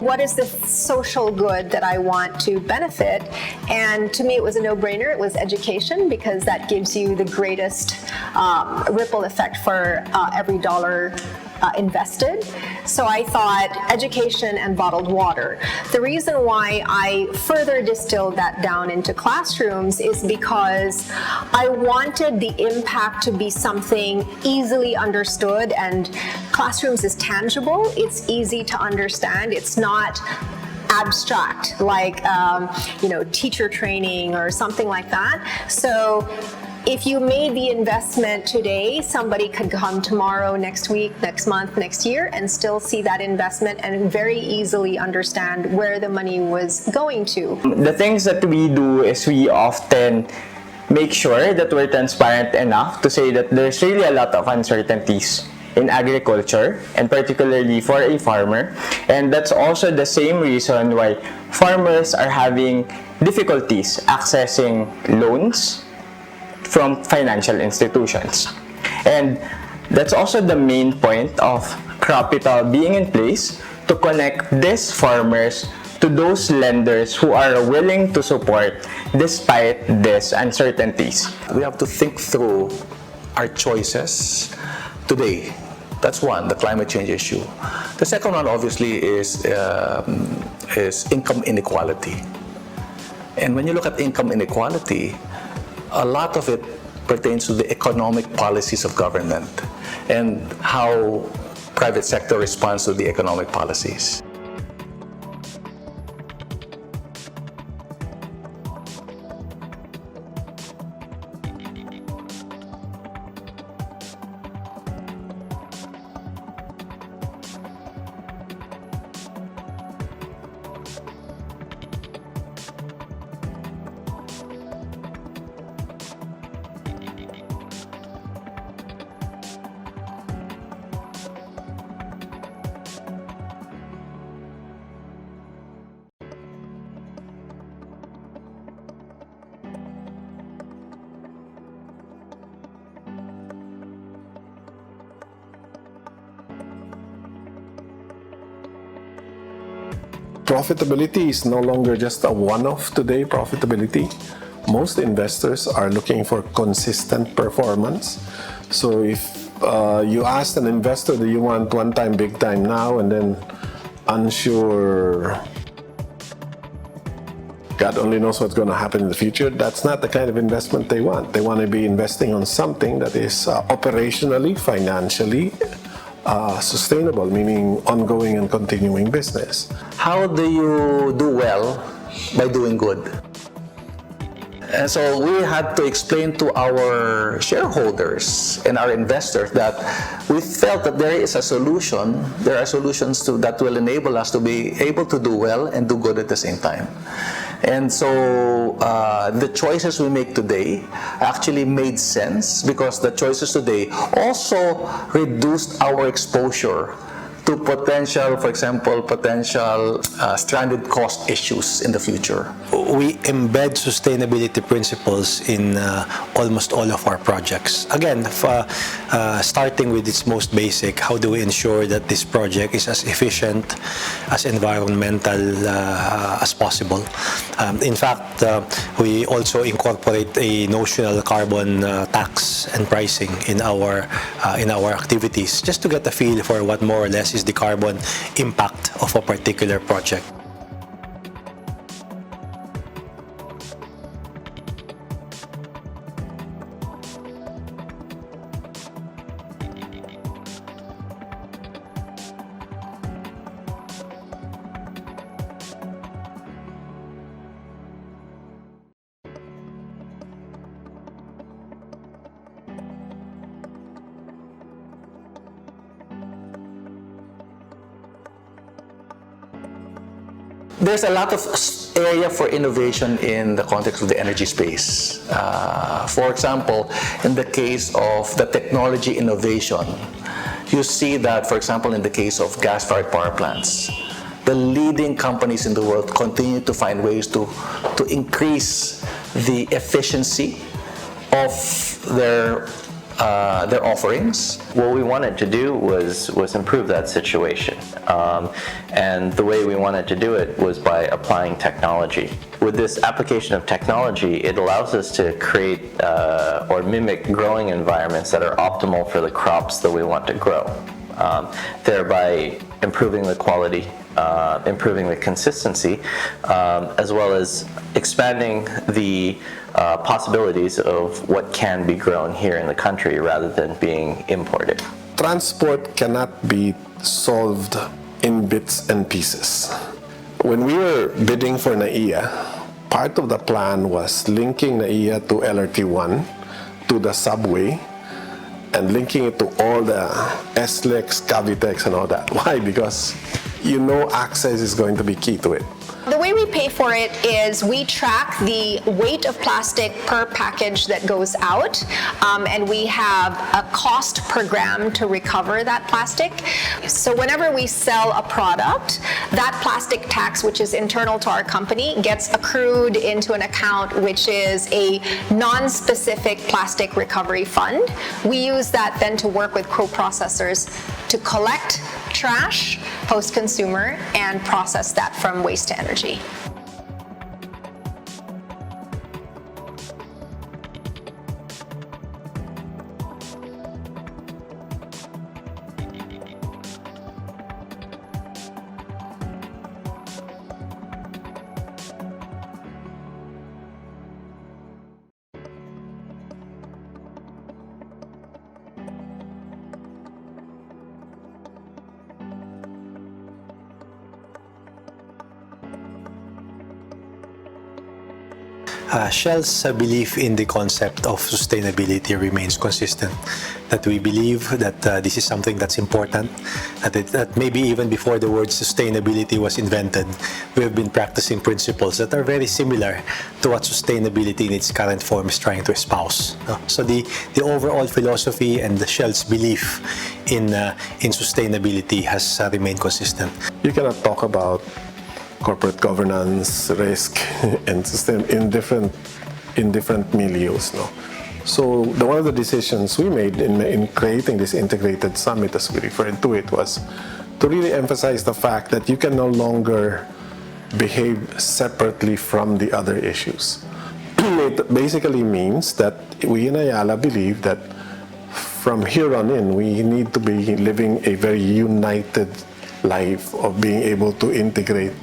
What is the social good that I want to benefit? And to me, it was a no-brainer. It was education, because that gives you the greatest ripple effect for every dollar invested. So I thought education and bottled water. The reason why I further distilled that down into classrooms is because I wanted the impact to be something easily understood, and classrooms is tangible, it's easy to understand, it's not abstract like teacher training or something like that. So if you made the investment today, somebody could come tomorrow, next week, next month, next year, and still see that investment and very easily understand where the money was going to. The things that we do is we often make sure that we're transparent enough to say that there's really a lot of uncertainties in agriculture, and particularly for a farmer. And that's also the same reason why farmers are having difficulties accessing loans from financial institutions. And that's also the main point of capital being in place, to connect these farmers to those lenders who are willing to support despite these uncertainties. We have to think through our choices today. That's one, the climate change issue. The second one, obviously, is income inequality. And when you look at income inequality, a lot of it pertains to the economic policies of government and how private sector responds to the economic policies. Profitability is no longer just a one-off today profitability. Most investors are looking for consistent performance. So if you ask an investor, do you want one time, big time now, and then unsure, God only knows what's going to happen in the future, that's not the kind of investment they want. They want to be investing on something that is operationally, financially, sustainable, meaning ongoing and continuing business. How do you do well by doing good? And so we had to explain to our shareholders and our investors that we felt that there is a solution, there are solutions that will enable us to be able to do well and do good at the same time. And so the choices we make today actually made sense, because the choices today also reduced our exposure to potential, for example, stranded cost issues in the future. We embed sustainability principles in almost all of our projects. Again, starting with its most basic, how do we ensure that this project is as efficient, as environmental as possible? In fact, we also incorporate a notional carbon tax and pricing in our activities, just to get a feel for what more or less is the carbon impact of a particular project. There's a lot of area for innovation in the context of the energy space. For example, in the case of the technology innovation, you see that, for example, in the case of gas-fired power plants, the leading companies in the world continue to find ways to increase the efficiency of their their offerings. What we wanted to do was improve that situation, and the way we wanted to do it was by applying technology. With this application of technology, it allows us to create or mimic growing environments that are optimal for the crops that we want to grow, thereby improving the quality, improving the consistency, as well as expanding the possibilities of what can be grown here in the country rather than being imported. Transport cannot be solved in bits and pieces. When we were bidding for NAIA, part of the plan was linking NAIA to LRT1, to the subway, and linking it to all the SLEX, Cavitex, and all that. Why? Because access is going to be key to it. The way we pay for it is we track the weight of plastic per package that goes out, and we have a cost per gram to recover that plastic. So whenever we sell a product, that plastic tax, which is internal to our company, gets accrued into an account which is a non-specific plastic recovery fund. We use that then to work with co-processors to collect trash post-consumer and process that from waste to energy. Shell's belief in the concept of sustainability remains consistent. That we believe that this is something that's important, that maybe even before the word sustainability was invented, we have been practicing principles that are very similar to what sustainability in its current form is trying to espouse. So the overall philosophy and the Shell's belief in sustainability has remained consistent. You cannot talk about corporate governance, risk, and system in different milieus. So one of the decisions we made in creating this integrated summit, as we referred to it, was to really emphasize the fact that you can no longer behave separately from the other issues. It basically means that we in Ayala believe that from here on in, we need to be living a very united life of being able to integrate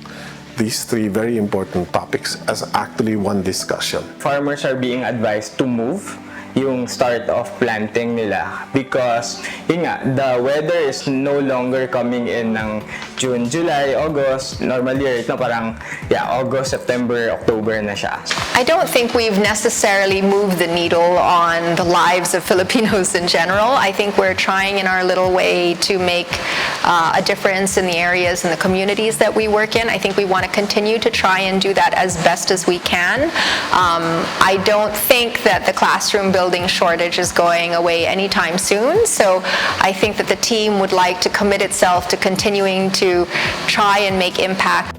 these three very important topics as actually one discussion. Farmers are being advised to move yung start of planting nila because the weather is no longer coming in ng June, July, August. Normally parang August, September, October na siya. I don't think we've necessarily moved the needle on the lives of Filipinos in general. I think we're trying in our little way to make a difference in the areas and the communities that we work in. I think we want to continue to try and do that as best as we can. I don't think that the classroom building shortage is going away anytime soon, so I think that the team would like to commit itself to continuing to try and make impact.